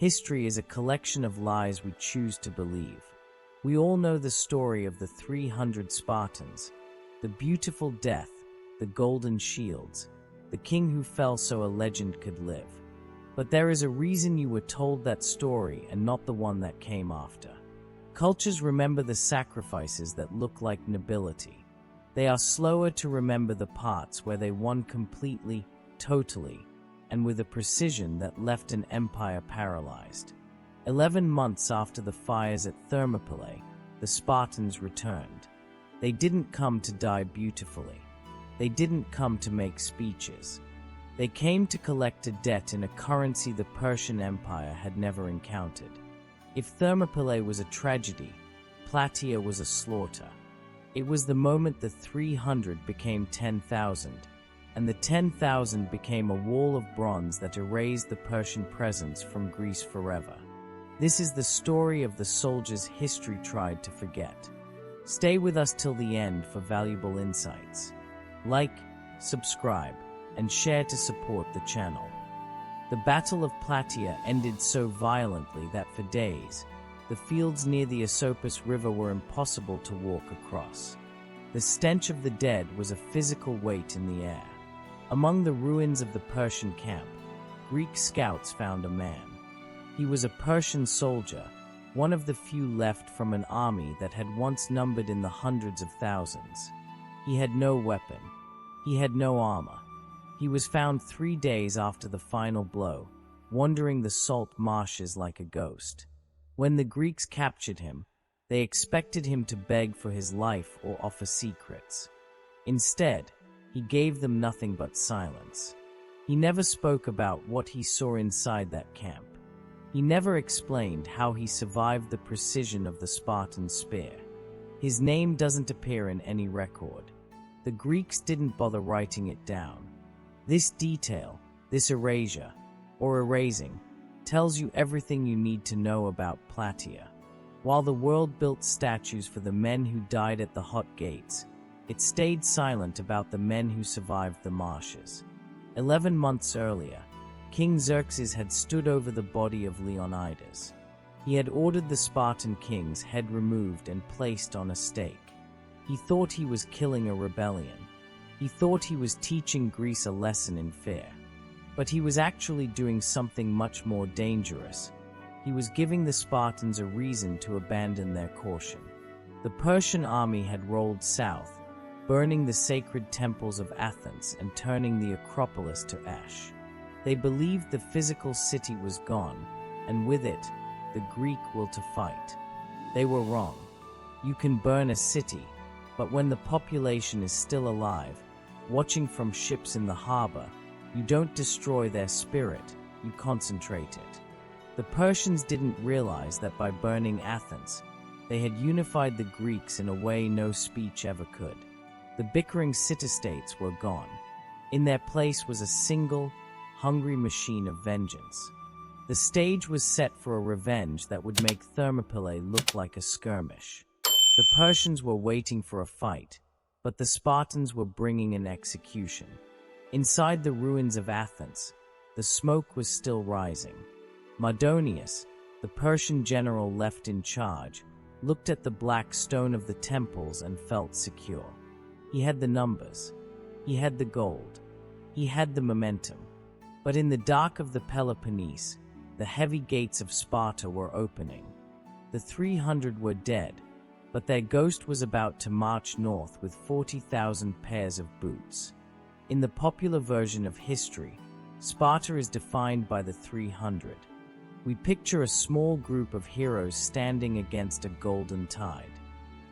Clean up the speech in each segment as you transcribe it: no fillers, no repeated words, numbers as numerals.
History is a collection of lies we choose to believe. We all know the story of the 300 Spartans, the beautiful death, the golden shields, the king who fell so a legend could live. But there is a reason you were told that story and not the one that came after. Cultures remember the sacrifices that look like nobility. They are slower to remember the parts where they won completely, totally, and with a precision that left an empire paralyzed. 11 months after the fires at Thermopylae, the Spartans returned. They didn't come to die beautifully. They didn't come to make speeches. They came to collect a debt in a currency the Persian Empire had never encountered. If Thermopylae was a tragedy, Plataea was a slaughter. It was the moment the 300 became 10,000, and the 10,000 became a wall of bronze that erased the Persian presence from Greece forever. This is the story of the soldiers history tried to forget. Stay with us till the end for valuable insights. Like, subscribe, and share to support the channel. The Battle of Plataea ended so violently that for days, the fields near the Asopus River were impossible to walk across. The stench of the dead was a physical weight in the air. Among the ruins of the Persian camp, Greek scouts found a man. He was a Persian soldier, one of the few left from an army that had once numbered in the hundreds of thousands. He had no weapon. He had no armor. He was found 3 days after the final blow, wandering the salt marshes like a ghost. When the Greeks captured him, they expected him to beg for his life or offer secrets. Instead, he gave them nothing but silence. He never spoke about what he saw inside that camp. He never explained how he survived the precision of the Spartan spear. His name doesn't appear in any record. The Greeks didn't bother writing it down. This detail, this erasure, or erasing, tells you everything you need to know about Plataea. While the world built statues for the men who died at the hot gates, it stayed silent about the men who survived the marshes. 11 months earlier, King Xerxes had stood over the body of Leonidas. He had ordered the Spartan king's head removed and placed on a stake. He thought he was killing a rebellion. He thought he was teaching Greece a lesson in fear. But he was actually doing something much more dangerous. He was giving the Spartans a reason to abandon their caution. The Persian army had rolled south, burning the sacred temples of Athens and turning the Acropolis to ash. They believed the physical city was gone, and with it, the Greek will to fight. They were wrong. You can burn a city, but when the population is still alive, watching from ships in the harbor, you don't destroy their spirit, you concentrate it. The Persians didn't realize that by burning Athens, they had unified the Greeks in a way no speech ever could. The bickering city-states were gone. In their place was a single, hungry machine of vengeance. The stage was set for a revenge that would make Thermopylae look like a skirmish. The Persians were waiting for a fight, but the Spartans were bringing an execution. Inside the ruins of Athens, the smoke was still rising. Mardonius, the Persian general left in charge, looked at the black stone of the temples and felt secure. He had the numbers. He had the gold. He had the momentum. But in the dark of the Peloponnese, the heavy gates of Sparta were opening. The 300 were dead, but their ghost was about to march north with 40,000 pairs of boots. In the popular version of history, Sparta is defined by the 300. We picture a small group of heroes standing against a golden tide.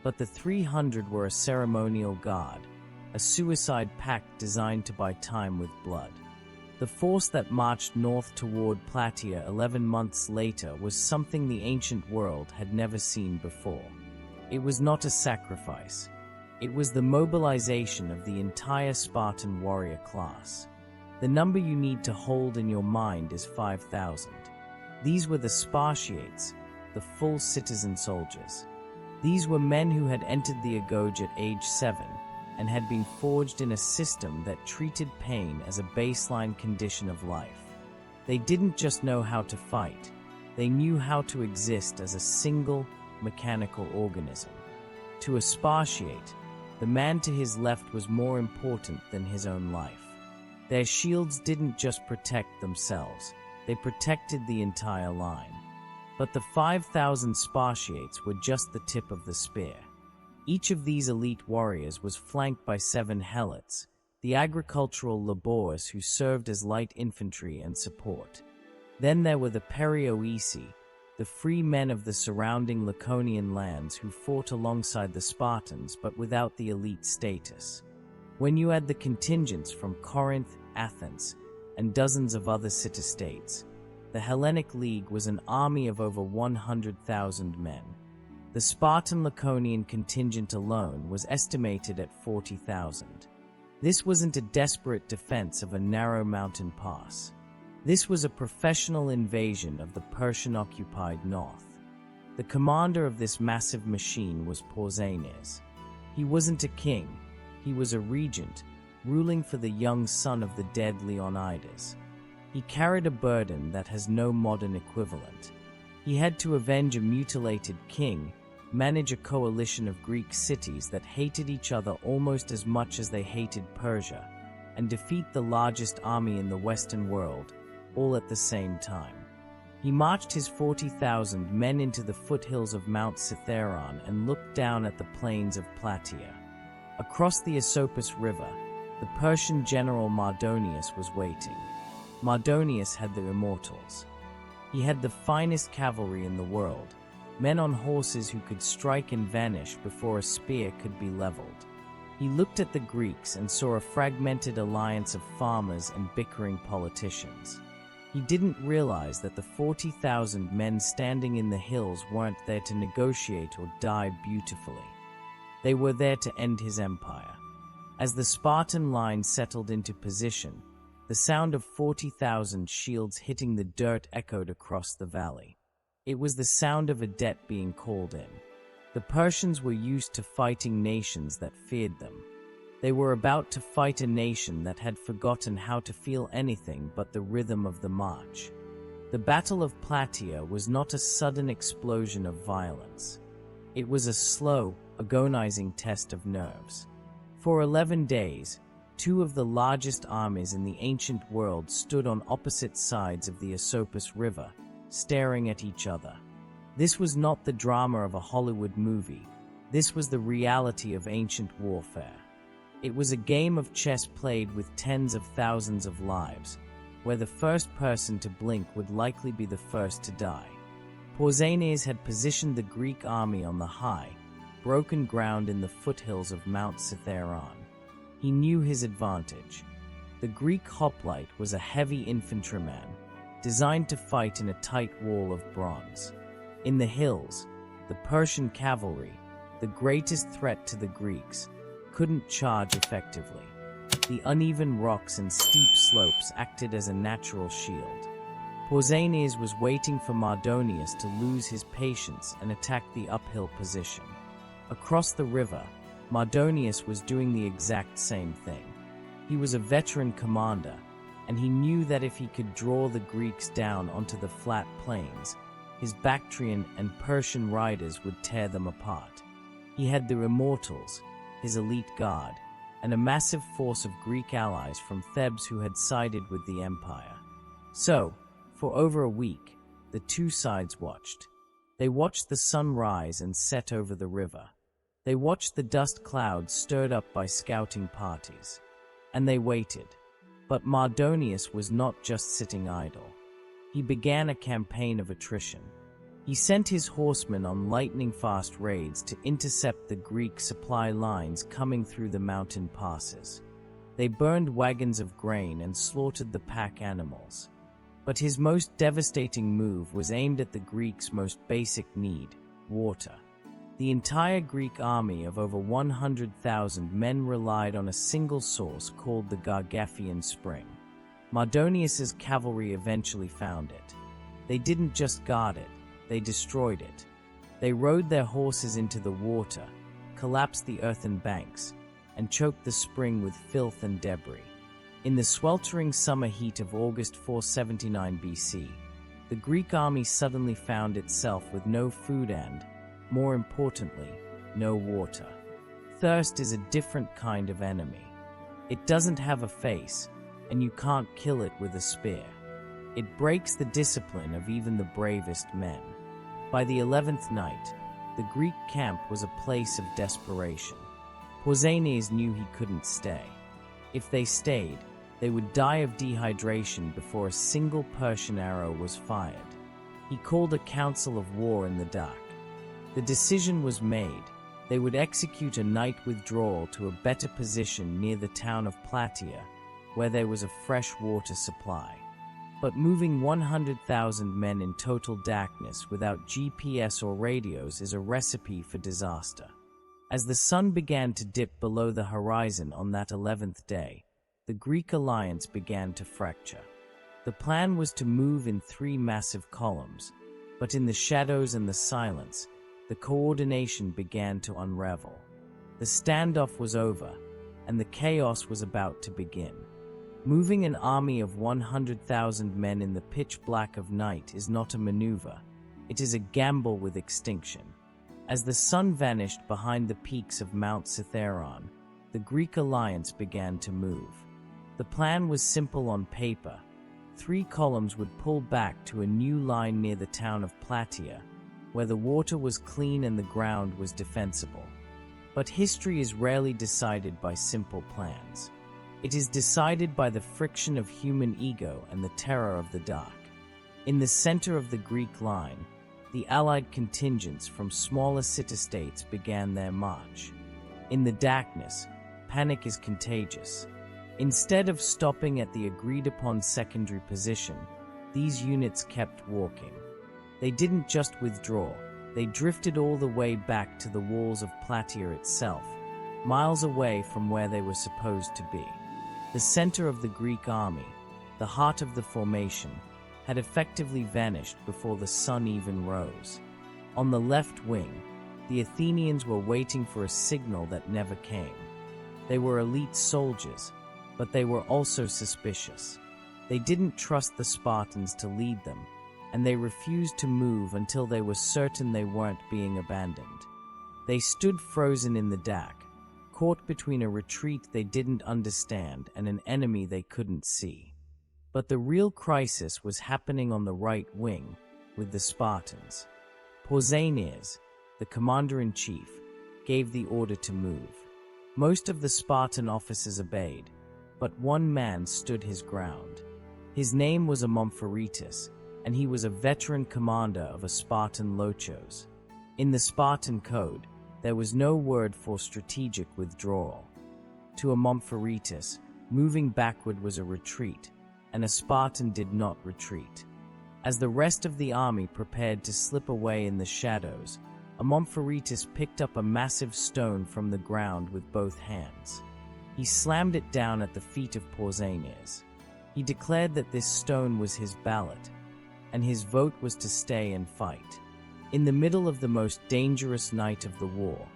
But the 300 were a ceremonial guard, a suicide pact designed to buy time with blood. The force that marched north toward Plataea 11 months later was something the ancient world had never seen before. It was not a sacrifice. It was the mobilization of the entire Spartan warrior class. The number you need to hold in your mind is 5,000. These were the Spartiates, the full citizen soldiers. These were men who had entered the agoge at age 7 and had been forged in a system that treated pain as a baseline condition of life. They didn't just know how to fight, They knew how to exist as a single mechanical organism. To a Spartiate, the man to his left was more important than his own life. Their shields didn't just protect themselves, they protected the entire line. But the 5,000 Spartiates were just the tip of the spear. Each of these elite warriors was flanked by 7 helots, the agricultural laborers who served as light infantry and support. Then there were the Perioeci, the free men of the surrounding Laconian lands who fought alongside the Spartans but without the elite status. When you add the contingents from Corinth, Athens, and dozens of other city-states, the Hellenic League was an army of over 100,000 men. The Spartan Laconian contingent alone was estimated at 40,000. This wasn't a desperate defense of a narrow mountain pass. This was a professional invasion of the Persian-occupied north. The commander of this massive machine was Pausanias. He wasn't a king, he was a regent, ruling for the young son of the dead Leonidas. He carried a burden that has no modern equivalent. He had to avenge a mutilated king, manage a coalition of Greek cities that hated each other almost as much as they hated Persia, and defeat the largest army in the Western world, all at the same time. He marched his 40,000 men into the foothills of Mount Cithaeron and looked down at the plains of Plataea. Across the Asopus River, the Persian general Mardonius was waiting. Mardonius had the immortals. He had the finest cavalry in the world, men on horses who could strike and vanish before a spear could be leveled. He looked at the Greeks and saw a fragmented alliance of farmers and bickering politicians. He didn't realize that the 40,000 men standing in the hills weren't there to negotiate or die beautifully. They were there to end his empire. As the Spartan line settled into position, the sound of 40,000 shields hitting the dirt echoed across the valley. It was the sound of a debt being called in. The Persians were used to fighting nations that feared them. They were about to fight a nation that had forgotten how to feel anything but the rhythm of the march. The Battle of Plataea was not a sudden explosion of violence. It was a slow, agonizing test of nerves. For 11 days, 2 of the largest armies in the ancient world stood on opposite sides of the Asopus River, staring at each other. This was not the drama of a Hollywood movie. This was the reality of ancient warfare. It was a game of chess played with tens of thousands of lives, where the first person to blink would likely be the first to die. Pausanias had positioned the Greek army on the high, broken ground in the foothills of Mount Cithaeron. He knew his advantage. The Greek hoplite was a heavy infantryman, designed to fight in a tight wall of bronze. In the hills, the Persian cavalry, the greatest threat to the Greeks, couldn't charge effectively. The uneven rocks and steep slopes acted as a natural shield. Pausanias was waiting for Mardonius to lose his patience and attack the uphill position. Across the river, Mardonius was doing the exact same thing. He was a veteran commander, and he knew that if he could draw the Greeks down onto the flat plains, his Bactrian and Persian riders would tear them apart. He had the immortals, his elite guard, and a massive force of Greek allies from Thebes who had sided with the empire. So, for over a week, the two sides watched. They watched the sun rise and set over the river. They watched the dust clouds stirred up by scouting parties. And they waited. But Mardonius was not just sitting idle. He began a campaign of attrition. He sent his horsemen on lightning-fast raids to intercept the Greek supply lines coming through the mountain passes. They burned wagons of grain and slaughtered the pack animals. But his most devastating move was aimed at the Greeks' most basic need, water. The entire Greek army of over 100,000 men relied on a single source called the Gargantuan Spring. Mardonius's cavalry eventually found it. They didn't just guard it, they destroyed it. They rode their horses into the water, collapsed the earthen banks, and choked the spring with filth and debris. In the sweltering summer heat of August 479 BC, the Greek army suddenly found itself with no food and, more importantly, no water. Thirst is a different kind of enemy. It doesn't have a face, and you can't kill it with a spear. It breaks the discipline of even the bravest men. By the 11th night, the Greek camp was a place of desperation. Pausanias knew he couldn't stay. If they stayed, they would die of dehydration before a single Persian arrow was fired. He called a council of war in the dark. The decision was made. They would execute a night withdrawal to a better position near the town of Plataea, where there was a fresh water supply. But moving 100,000 men in total darkness without GPS or radios is a recipe for disaster. As the sun began to dip below the horizon on that 11th day, the Greek alliance began to fracture. The plan was to move in 3 massive columns, but in the shadows and the silence, the coordination began to unravel. The standoff was over, and the chaos was about to begin. Moving an army of 100,000 men in the pitch black of night is not a maneuver. It is a gamble with extinction. As the sun vanished behind the peaks of Mount Cithaeron, the Greek alliance began to move. The plan was simple on paper. 3 columns would pull back to a new line near the town of Plataea, where the water was clean and the ground was defensible. But history is rarely decided by simple plans. It is decided by the friction of human ego and the terror of the dark. In the center of the Greek line, the allied contingents from smaller city-states began their march. In the darkness, panic is contagious. Instead of stopping at the agreed-upon secondary position, these units kept walking. They didn't just withdraw, they drifted all the way back to the walls of Plataea itself, miles away from where they were supposed to be. The center of the Greek army, the heart of the formation, had effectively vanished before the sun even rose. On the left wing, the Athenians were waiting for a signal that never came. They were elite soldiers, but they were also suspicious. They didn't trust the Spartans to lead them, and they refused to move until they were certain they weren't being abandoned. They stood frozen in the dark, caught between a retreat they didn't understand and an enemy they couldn't see. But the real crisis was happening on the right wing, with the Spartans. Pausanias, the commander-in-chief, gave the order to move. Most of the Spartan officers obeyed, but one man stood his ground. His name was Amompharetus, and he was a veteran commander of a Spartan lochos. In the Spartan code, there was no word for strategic withdrawal. To Amompharetus, moving backward was a retreat, and a Spartan did not retreat. As the rest of the army prepared to slip away in the shadows, Amompharetus picked up a massive stone from the ground with both hands. He slammed it down at the feet of Pausanias. He declared that this stone was his ballot, and his vote was to stay and fight. In the middle of the most dangerous night of the war,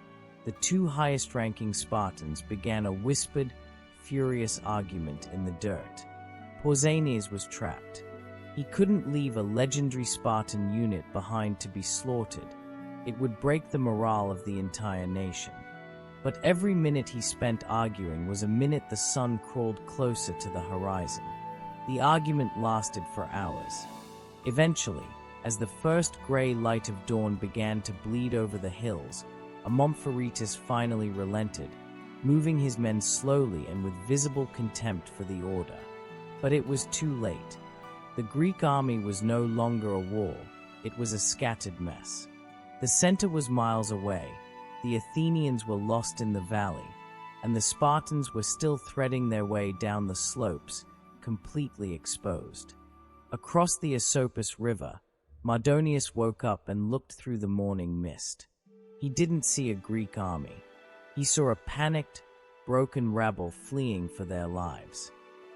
the 2 highest-ranking Spartans began a whispered, furious argument in the dirt. Pausanias was trapped. He couldn't leave a legendary Spartan unit behind to be slaughtered. It would break the morale of the entire nation. But every minute he spent arguing was a minute the sun crawled closer to the horizon. The argument lasted for hours. Eventually, as the first gray light of dawn began to bleed over the hills, Amompharetus finally relented, moving his men slowly and with visible contempt for the order. But it was too late. The Greek army was no longer a wall, it was a scattered mess. The center was miles away, the Athenians were lost in the valley, and the Spartans were still threading their way down the slopes, completely exposed. Across the Asopus River, Mardonius woke up and looked through the morning mist. He didn't see a Greek army. He saw a panicked, broken rabble fleeing for their lives.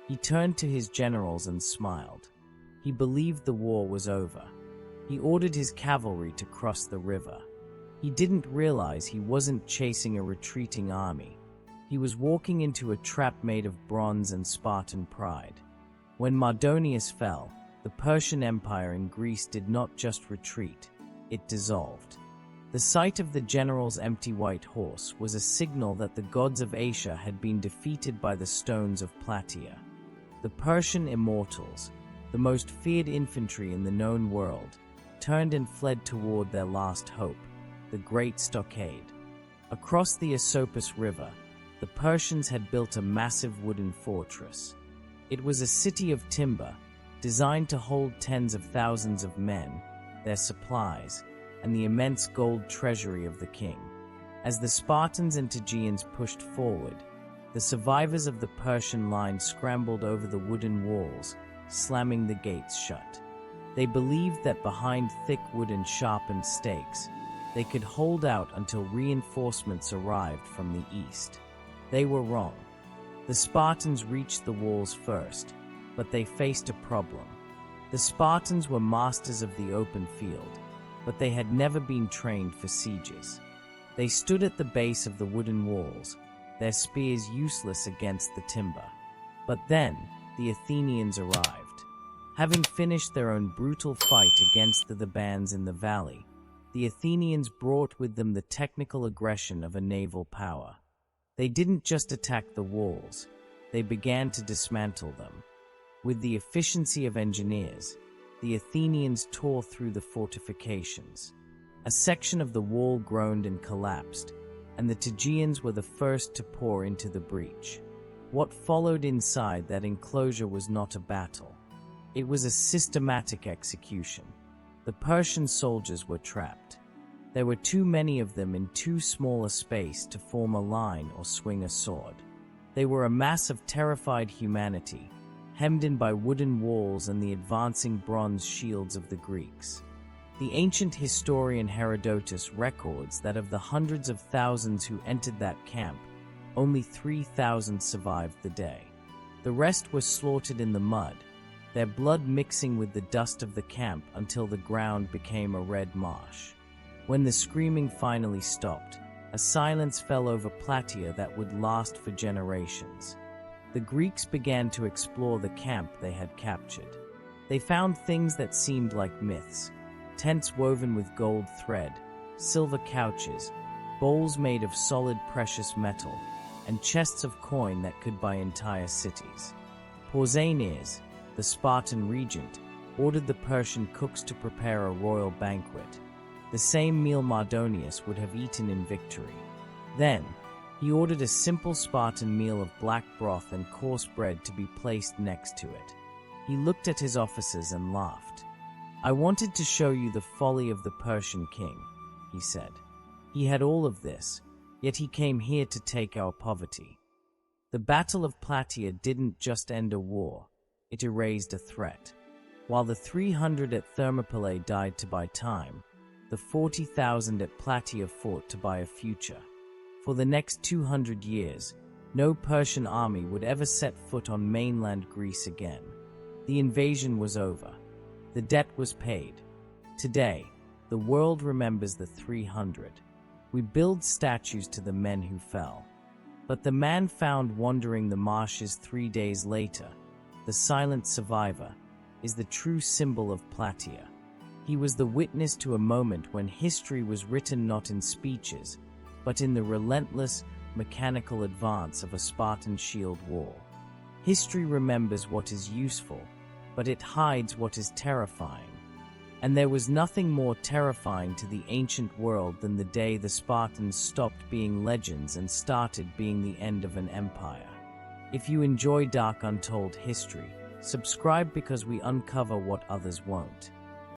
He turned to his generals and smiled. He believed the war was over. He ordered his cavalry to cross the river. He didn't realize he wasn't chasing a retreating army. He was walking into a trap made of bronze and Spartan pride. When Mardonius fell, the Persian Empire in Greece did not just retreat, it dissolved. The sight of the general's empty white horse was a signal that the gods of Asia had been defeated by the stones of Plataea. The Persian immortals, the most feared infantry in the known world, turned and fled toward their last hope, the great stockade. Across the Asopus River, the Persians had built a massive wooden fortress. It was a city of timber, designed to hold tens of thousands of men, their supplies, and the immense gold treasury of the king. As the Spartans and Tegeans pushed forward, the survivors of the Persian line scrambled over the wooden walls, slamming the gates shut. They believed that behind thick wood and sharpened stakes, they could hold out until reinforcements arrived from the east. They were wrong. The Spartans reached the walls first, but they faced a problem. The Spartans were masters of the open field, but they had never been trained for sieges. They stood at the base of the wooden walls, their spears useless against the timber. But then, the Athenians arrived. Having finished their own brutal fight against the bands in the valley, the Athenians brought with them the technical aggression of a naval power. They didn't just attack the walls, they began to dismantle them. With the efficiency of engineers, the Athenians tore through the fortifications. A section of the wall groaned and collapsed, and the Tegeans were the first to pour into the breach. What followed inside that enclosure was not a battle. It was a systematic execution. The Persian soldiers were trapped. There were too many of them in too small a space to form a line or swing a sword. They were a mass of terrified humanity, hemmed in by wooden walls and the advancing bronze shields of the Greeks. The ancient historian Herodotus records that of the hundreds of thousands who entered that camp, only 3,000 survived the day. The rest were slaughtered in the mud, their blood mixing with the dust of the camp until the ground became a red marsh. When the screaming finally stopped, a silence fell over Plataea that would last for generations. The Greeks began to explore the camp they had captured. They found things that seemed like myths: tents woven with gold thread, silver couches, bowls made of solid precious metal, and chests of coin that could buy entire cities. Pausanias, the Spartan regent, ordered the Persian cooks to prepare a royal banquet, the same meal Mardonius would have eaten in victory. Then, he ordered a simple Spartan meal of black broth and coarse bread to be placed next to it. He looked at his officers and laughed. "I wanted to show you the folly of the Persian king," he said. "He had all of this, yet he came here to take our poverty." The Battle of Plataea didn't just end a war, it erased a threat. While the 300 at Thermopylae died to buy time, the 40,000 at Plataea fought to buy a future. For the next 200 years, no Persian army would ever set foot on mainland Greece again. The invasion was over. The debt was paid. Today, the world remembers the 300. We build statues to the men who fell. But the man found wandering the marshes 3 days later, the silent survivor, is the true symbol of Plataea. He was the witness to a moment when history was written not in speeches, but in the relentless, mechanical advance of a Spartan shield wall. History remembers what is useful, but it hides what is terrifying. And there was nothing more terrifying to the ancient world than the day the Spartans stopped being legends and started being the end of an empire. If you enjoy dark untold history, subscribe because we uncover what others won't.